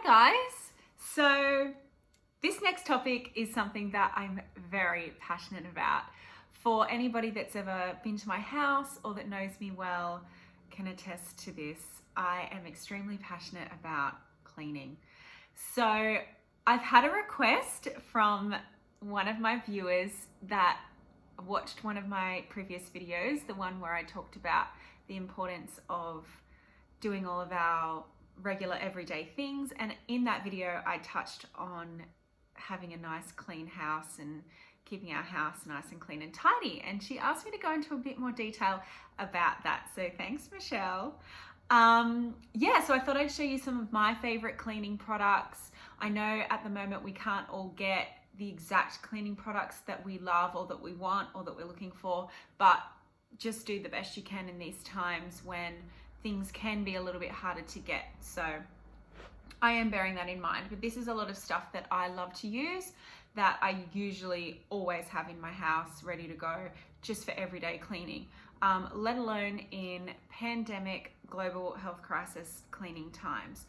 Hi guys! So this next topic is something that I'm very passionate about. For anybody that's ever been to my house or that knows me well can attest to this. I am extremely passionate about cleaning. So I've had a request from one of my viewers that watched one of my previous videos, the one where I talked about the importance of doing all of our regular everyday things, and in that video I touched on having a nice clean house and keeping our house nice and clean and tidy, and she asked me to go into a bit more detail about that. So thanks, Michelle. So I thought I'd show you some of my favorite cleaning products. I know at the moment we can't all get the exact cleaning products that we love or that we want or that we're looking for, but just do the best you can in these times when things can be a little bit harder to get. So I am bearing that in mind, but this is a lot of stuff that I love to use that I usually always have in my house ready to go just for everyday cleaning, let alone in pandemic global health crisis cleaning times.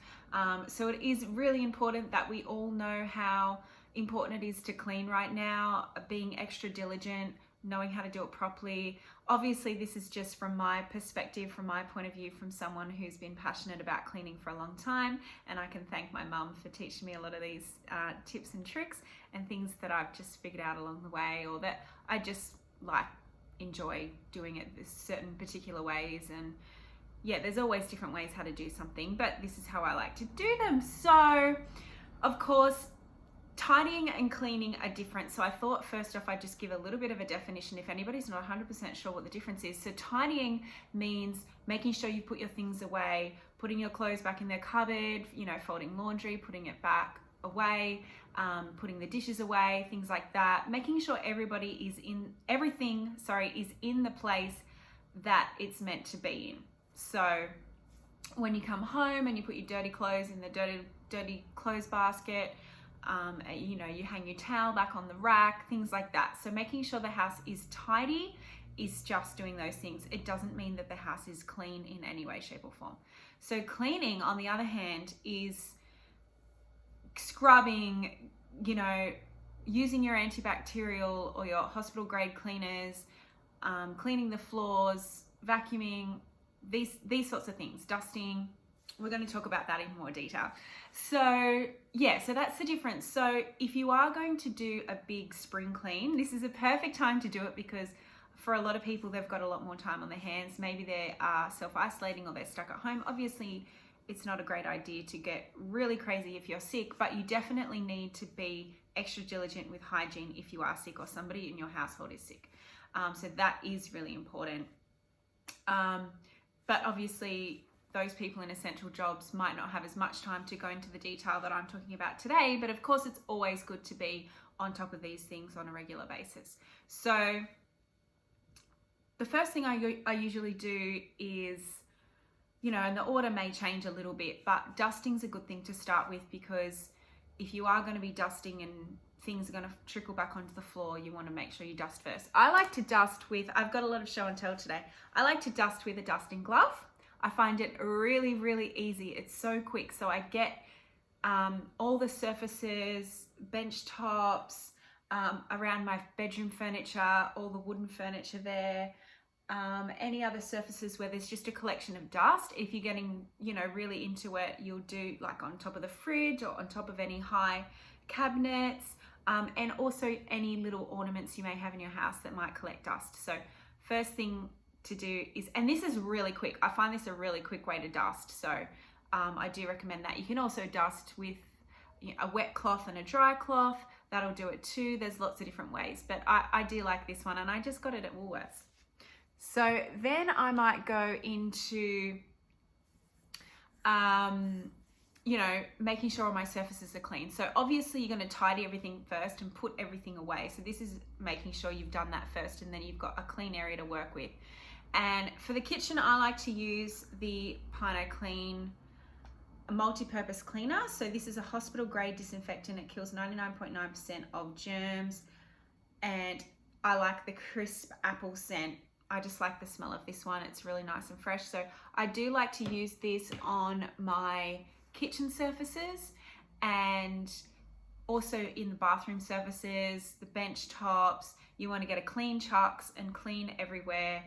So it is really important that we all know how important it is to clean right now, being extra diligent, knowing how to do it properly. Obviously, this is just from my perspective, from my point of view, from someone who's been passionate about cleaning for a long time. And I can thank my mum for teaching me a lot of these tips and tricks and things that I've just figured out along the way, or that I just enjoy doing it certain particular ways. And yeah, there's always different ways how to do something, but this is how I like to do them. So of course, tidying and cleaning are different. So I thought first off I'd just give a little bit of a definition if anybody's not 100% sure what the difference is. So tidying means making sure you put your things away, putting your clothes back in their cupboard, folding laundry, putting it back away, putting the dishes away, things like that. Making sure everything is in the place that it's meant to be in. So when you come home and you put your dirty clothes in the dirty clothes basket, you hang your towel back on the rack, things like that. So making sure the house is tidy is just doing those things. It doesn't mean that the house is clean in any way, shape, or form. So cleaning, on the other hand, is scrubbing, using your antibacterial or your hospital grade cleaners, cleaning the floors, vacuuming, these sorts of things, dusting. We're going to talk about that in more detail. So that's the difference. So if you are going to do a big spring clean, this is a perfect time to do it, because for a lot of people, they've got a lot more time on their hands. Maybe they are self-isolating or they're stuck at home. Obviously, it's not a great idea to get really crazy if you're sick, but you definitely need to be extra diligent with hygiene if you are sick or somebody in your household is sick. So that is really important. But obviously, those people in essential jobs might not have as much time to go into the detail that I'm talking about today, but of course it's always good to be on top of these things on a regular basis. So the first thing I usually do is, and the order may change a little bit, but dusting's a good thing to start with, because if you are going to be dusting and things are going to trickle back onto the floor, you want to make sure you dust first. I like to dust with, I've got a lot of show and tell today, I like to dust with a dusting glove. I find it really, really easy. It's so quick. So I get all the surfaces, bench tops, around my bedroom furniture, all the wooden furniture there, any other surfaces where there's just a collection of dust. If you're getting, really into it, you'll do like on top of the fridge or on top of any high cabinets, and also any little ornaments you may have in your house that might collect dust. So first thing to do is, and this is really quick, I find this a really quick way to dust, so I do recommend that. You can also dust with a wet cloth and a dry cloth, that'll do it too. There's lots of different ways, but I do like this one, and I just got it at Woolworths. So then I might go into making sure all my surfaces are clean. So obviously you're going to tidy everything first and put everything away. So this is making sure you've done that first, and then you've got a clean area to work with. And for the kitchen, I like to use the Pino Clean multi-purpose cleaner. So this is a hospital grade disinfectant. It kills 99.9% of germs, and I like the crisp apple scent. I just like the smell of this one. It's really nice and fresh. So I do like to use this on my kitchen surfaces, And also in the bathroom surfaces, the bench tops, you want to get a clean chucks and clean everywhere.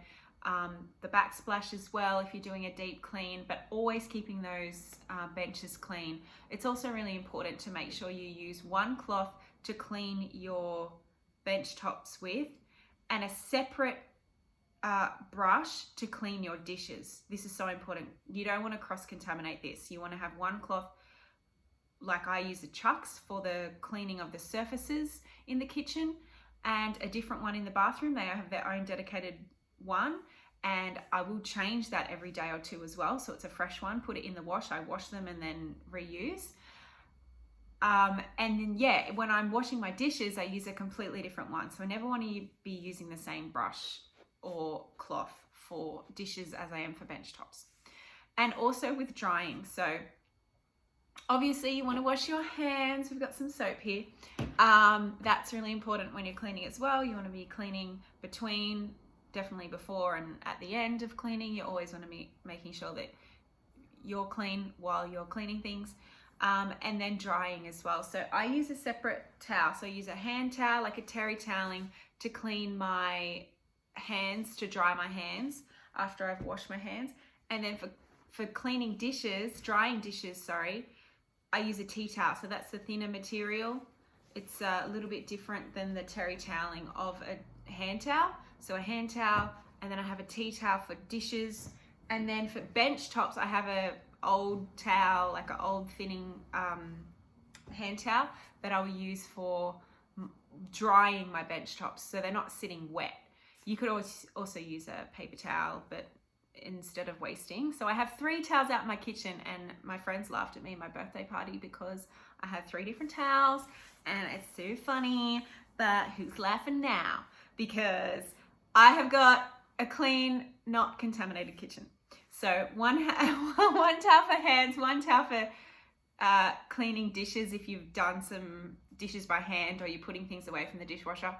The backsplash as well if you're doing a deep clean, but always keeping those benches clean. It's also really important to make sure you use one cloth to clean your bench tops with, and a separate brush to clean your dishes. This is so important. You don't want to cross-contaminate this. You want to have one cloth, like I use the chucks for the cleaning of the surfaces in the kitchen, and a different one in the bathroom. They have their own dedicated one, and I will change that every day or two as well, so it's a fresh one. Put it in the wash. I wash them and then reuse. And then yeah, when I'm washing my dishes, I use a completely different one. So I never want to be using the same brush or cloth for dishes as I am for bench tops. And also with drying. So obviously you want to wash your hands. We've got some soap here. That's really important when you're cleaning as well. You want to be cleaning between, definitely before and at the end of cleaning. You always want to be making sure that you're clean while you're cleaning things. And then drying as well. So I use a separate towel. So I use a hand towel, like a terry toweling, to clean my hands, to dry my hands after I've washed my hands. And then for cleaning dishes, drying dishes, sorry, I use a tea towel. So that's the thinner material. It's a little bit different than the terry toweling of a hand towel. So a hand towel, and then I have a tea towel for dishes. And then for bench tops, I have a old towel, like an old thinning hand towel that I will use for drying my bench tops, so they're not sitting wet. You could also use a paper towel, but instead of wasting. So I have 3 towels out in my kitchen, and my friends laughed at me at my birthday party because I have 3 different towels, and it's so funny. But who's laughing now? Because I have got a clean, not contaminated kitchen. So one towel for hands, one towel for cleaning dishes if you've done some dishes by hand or you're putting things away from the dishwasher.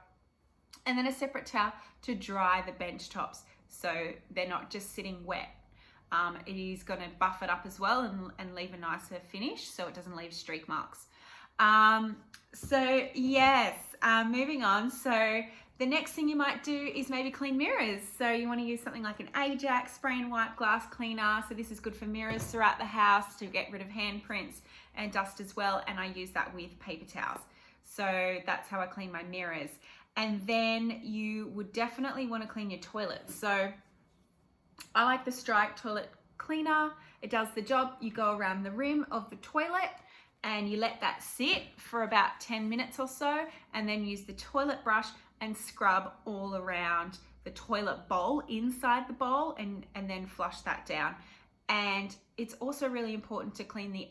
And then a separate towel to dry the bench tops so they're not just sitting wet. It is going to buff it up as well and leave a nicer finish so it doesn't leave streak marks. So yes, moving on. So the next thing you might do is maybe clean mirrors. So you want to use something like an Ajax spray and wipe glass cleaner. So this is good for mirrors throughout the house to get rid of handprints and dust as well. And I use that with paper towels. So that's how I clean my mirrors. And then you would definitely want to clean your toilets. So I like the Strike toilet cleaner. It does the job. You go around the rim of the toilet and you let that sit for about 10 minutes or so, and then use the toilet brush and scrub all around the toilet bowl, inside the bowl, and then flush that down. And it's also really important to clean the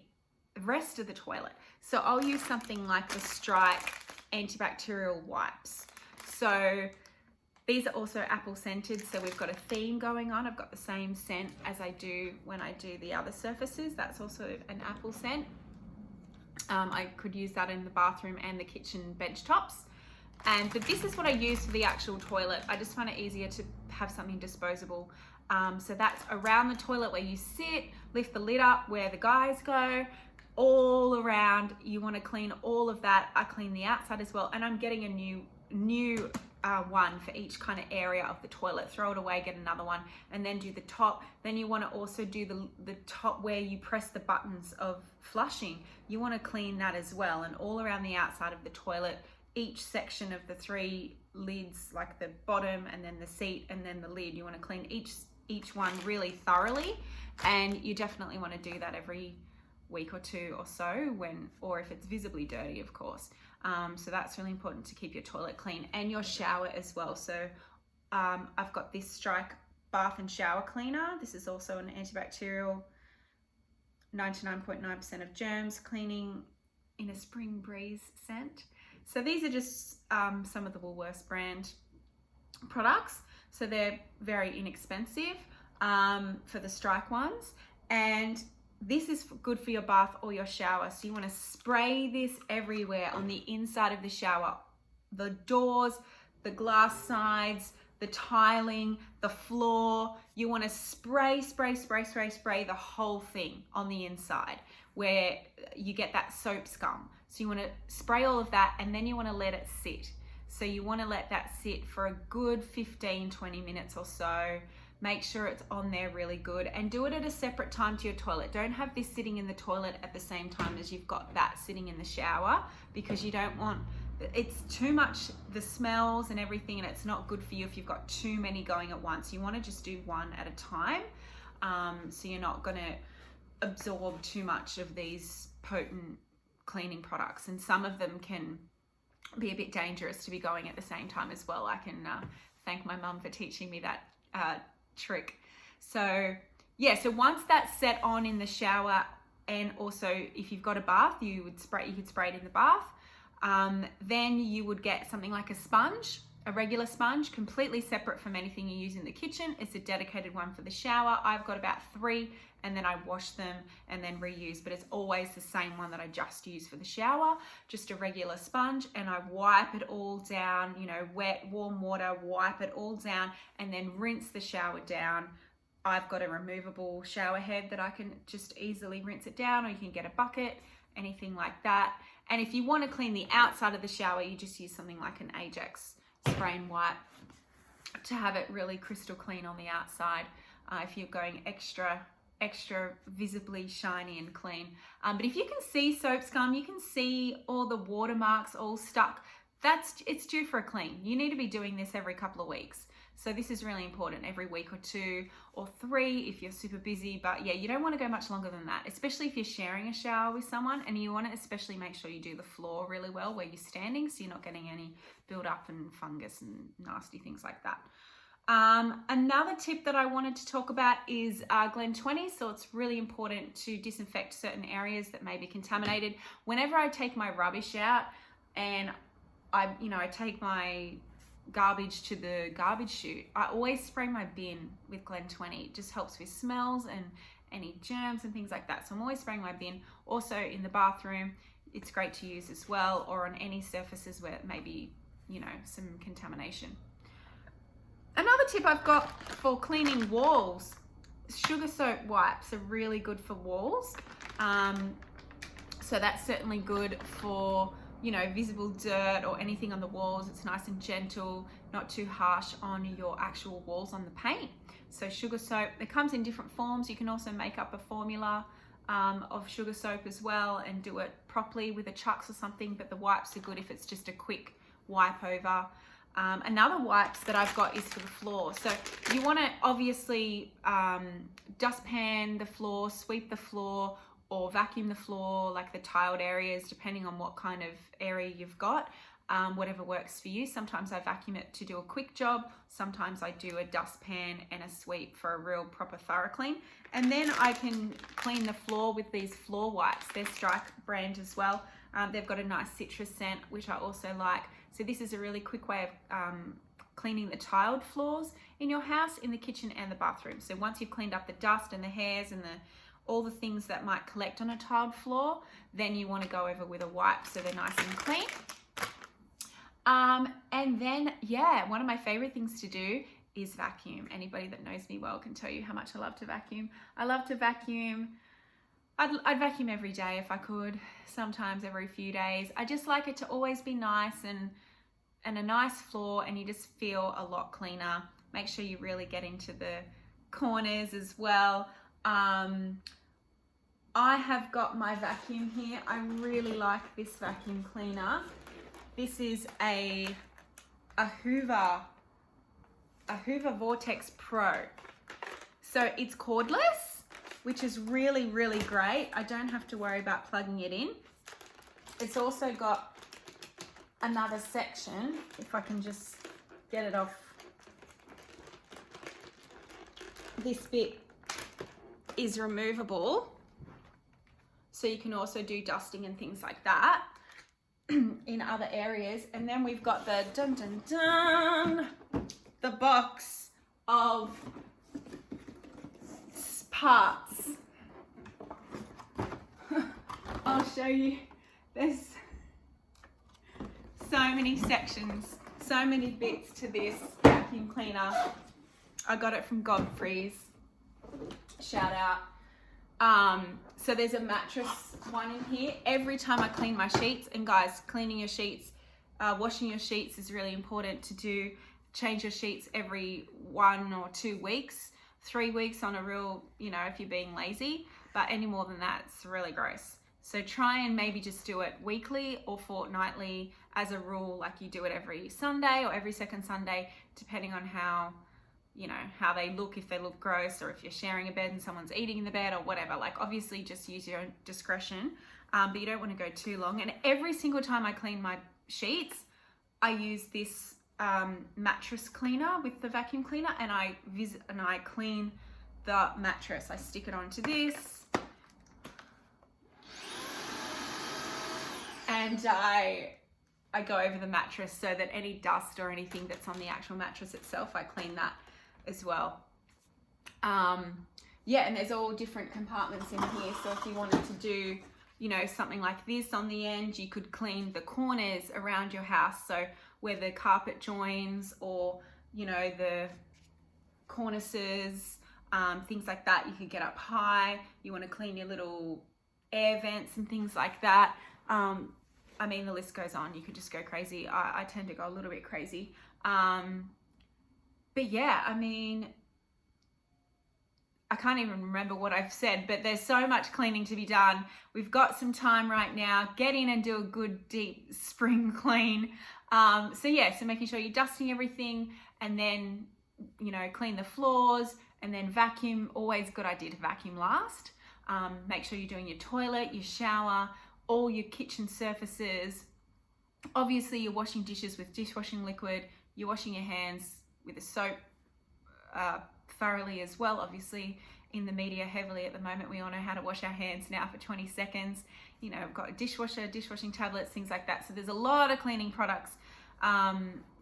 rest of the toilet. So I'll use something like the Strike antibacterial wipes. So these are also apple scented, so we've got a theme going on. I've got the same scent as I do when I do the other surfaces. That's also an apple scent. I could use that in the bathroom and the kitchen bench tops. But this is what I use for the actual toilet. I just find it easier to have something disposable. So that's around the toilet where you sit, lift the lid up where the guys go, all around. You want to clean all of that. I clean the outside as well, and I'm getting a new one for each kind of area of the toilet. Throw it away, get another one, and then do the top. Then you want to also do the top where you press the buttons of flushing. You want to clean that as well, and all around the outside of the toilet, each section of the 3 lids, like the bottom and then the seat and then the lid. You want to clean each one really thoroughly, and you definitely want to do that every week or 2 or so, or if it's visibly dirty, of course. So that's really important to keep your toilet clean, and your shower as well. So I've got this Strike bath and shower cleaner. This is also an antibacterial, 99.9% of germs, cleaning in a spring breeze scent. So these are just some of the Woolworths brand products. So they're very inexpensive for the Strike ones. And this is good for your bath or your shower. So you want to spray this everywhere on the inside of the shower, the doors, the glass sides, the tiling, the floor. You want to spray the whole thing on the inside where you get that soap scum. So you want to spray all of that, and then you want to let it sit. So you want to let that sit for a good 15-20 minutes or so. Make sure it's on there really good, and do it at a separate time to your toilet. Don't have this sitting in the toilet at the same time as you've got that sitting in the shower, because you don't want, it's too much, the smells and everything, and it's not good for you if you've got too many going at once. You want to just do one at a time, so you're not going to absorb too much of these potent cleaning products, and some of them can be a bit dangerous to be going at the same time as well. I can thank my mum for teaching me that trick. So yeah, so once that's set on in the shower, and also if you've got a bath, you could spray it in the bath. Then you would get something like a sponge, a regular sponge, completely separate from anything you use in the kitchen. It's a dedicated one for the shower. I've got about 3, and then I wash them and then reuse, but it's always the same one that I just use for the shower, just a regular sponge, and I wipe it all down, you know, wet, warm water, wipe it all down, and then rinse the shower down. I've got a removable shower head that I can just easily rinse it down, or you can get a bucket, anything like that. And if you want to clean the outside of the shower, you just use something like an Ajax spray and wipe to have it really crystal clean on the outside, if you're going extra visibly shiny and clean. But if you can see soap scum, you can see all the watermarks all stuck, it's due for a clean. You need to be doing this every couple of weeks. So this is really important, every week or 2 or 3 if you're super busy. But yeah, you don't want to go much longer than that, especially if you're sharing a shower with someone, and you want to especially make sure you do the floor really well where you're standing, so you're not getting any build up and fungus and nasty things like that. Another tip that I wanted to talk about is Glen 20. So it's really important to disinfect certain areas that may be contaminated. Whenever I take my rubbish out and I take my garbage to the garbage chute, I always spray my bin with Glen 20. It just helps with smells and any germs and things like that. So I'm always spraying my bin. Also in the bathroom, it's great to use as well, or on any surfaces where maybe, some contamination. Another tip I've got for cleaning walls, sugar soap wipes are really good for walls. So that's certainly good for, visible dirt or anything on the walls. It's nice and gentle, not too harsh on your actual walls on the paint. So sugar soap, it comes in different forms. You can also make up a formula of sugar soap as well and do it properly with a chucks or something, but the wipes are good if it's just a quick wipe over. Another wipes that I've got is for the floor. So you want to obviously dustpan the floor, sweep the floor, or vacuum the floor, like the tiled areas, depending on what kind of area you've got, whatever works for you. Sometimes I vacuum it to do a quick job. Sometimes I do a dustpan and a sweep for a real proper thorough clean. And then I can clean the floor with these floor wipes. They're Strike brand as well. They've got a nice citrus scent, which I also like. So this is a really quick way of cleaning the tiled floors in your house, in the kitchen and the bathroom. So once you've cleaned up the dust and the hairs and all the things that might collect on a tiled floor, then you want to go over with a wipe so they're nice and clean. And then, yeah, one of my favorite things to do is vacuum. Anybody that knows me well can tell you how much I love to vacuum. I love to vacuum. I'd vacuum every day if I could, sometimes every few days. I just like it to always be nice and a nice floor, and you just feel a lot cleaner. Make sure you really get into the corners as well. I have got my vacuum here. I really like this vacuum cleaner. This is a Hoover Vortex Pro. So it's cordless, which is really, really great. I don't have to worry about plugging it in. It's also got another section, if I can just get it off. This bit is removable, so you can also do dusting and things like that in other areas. And then we've got the the box of parts. I'll show you. There's so many sections, so many bits to this vacuum cleaner. I got it from Godfrey's, shout out. So there's a mattress one in here. Every time I clean my sheets, and guys, cleaning your sheets, washing your sheets is really important to do. Change your sheets every 1 or 2 weeks, 3 weeks on a real, you know, if you're being lazy, but any more than that, it's really gross. So try and maybe just do it weekly or fortnightly as a rule, like you do it every Sunday or every second Sunday, depending on how, you know, how they look, if they look gross, or if you're sharing a bed and someone's eating in the bed or whatever. Like, obviously just use your own discretion, but you don't want to go too long. And every single time I clean my sheets, I use this mattress cleaner with the vacuum cleaner, and I clean the mattress. I stick it onto this, and I go over the mattress so that any dust or anything that's on the actual mattress itself, I clean that as well. Yeah, and there's all different compartments in here. So if you wanted to do, you know, something like this on the end, you could clean the corners around your house. So where the carpet joins, or, you know, the cornices, things like that. You could get up high. You want to clean your little air vents and things like that. I mean, the list goes on. You could just go crazy. I tend to go a little bit crazy. But yeah, I mean, I can't even remember what I've said, but there's so much cleaning to be done. We've got some time right now. Get in and do a good deep spring clean. So yeah, so making sure you're dusting everything, and then, you know, clean the floors, and then vacuum. Always a good idea to vacuum last. Make sure you're doing your toilet, your shower, all your kitchen surfaces. Obviously you're washing dishes with dishwashing liquid. You're washing your hands with a soap thoroughly as well. Obviously in the media heavily at the moment, we all know how to wash our hands now for 20 seconds. You know, I've got a dishwasher, dishwashing tablets, things like that. So there's a lot of cleaning products.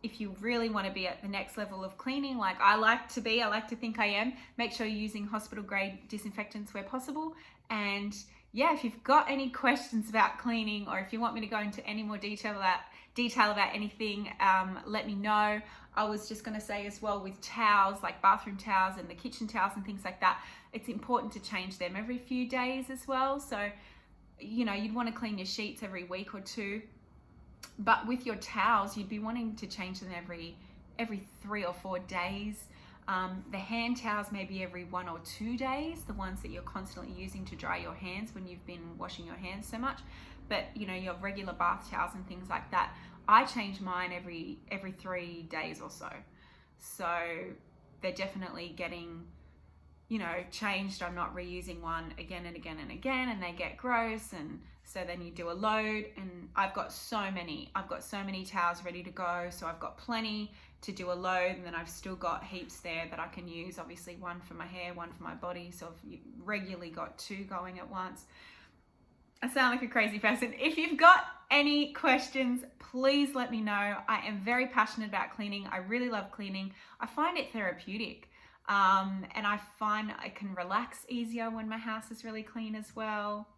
If you really want to be at the next level of cleaning, like I like to think I am, make sure you're using hospital grade disinfectants where possible. And yeah, if you've got any questions about cleaning, or if you want me to go into any more detail about anything, let me know. I was just going to say as well, with towels, like bathroom towels and the kitchen towels and things like that, it's important to change them every few days as well. So, you know, you'd want to clean your sheets every week or two, but with your towels, you'd be wanting to change them every 3 or 4 days. The hand towels maybe every 1 or 2 days, the ones that you're constantly using to dry your hands when you've been washing your hands so much. But you know, your regular bath towels and things like that, I change mine every 3 days or so. So they're definitely getting, you know, changed. I'm not reusing one again and again and again, and they get gross. And so then you do a load, and I've got so many towels ready to go. So I've got plenty to do a load, and then I've still got heaps there that I can use. Obviously one for my hair, one for my body. So I've regularly got 2 going at once. I sound like a crazy person. If you've got any questions, please let me know. I am very passionate about cleaning. I really love cleaning. I find it therapeutic. And I find I can relax easier when my house is really clean as well.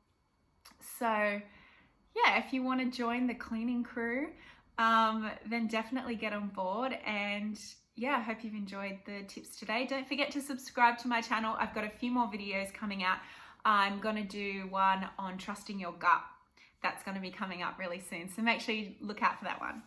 So yeah, if you want to join the cleaning crew, then definitely get on board. And yeah, I hope you've enjoyed the tips today. Don't forget to subscribe to my channel. I've got a few more videos coming out. I'm going to do one on trusting your gut. That's going to be coming up really soon. So make sure you look out for that one.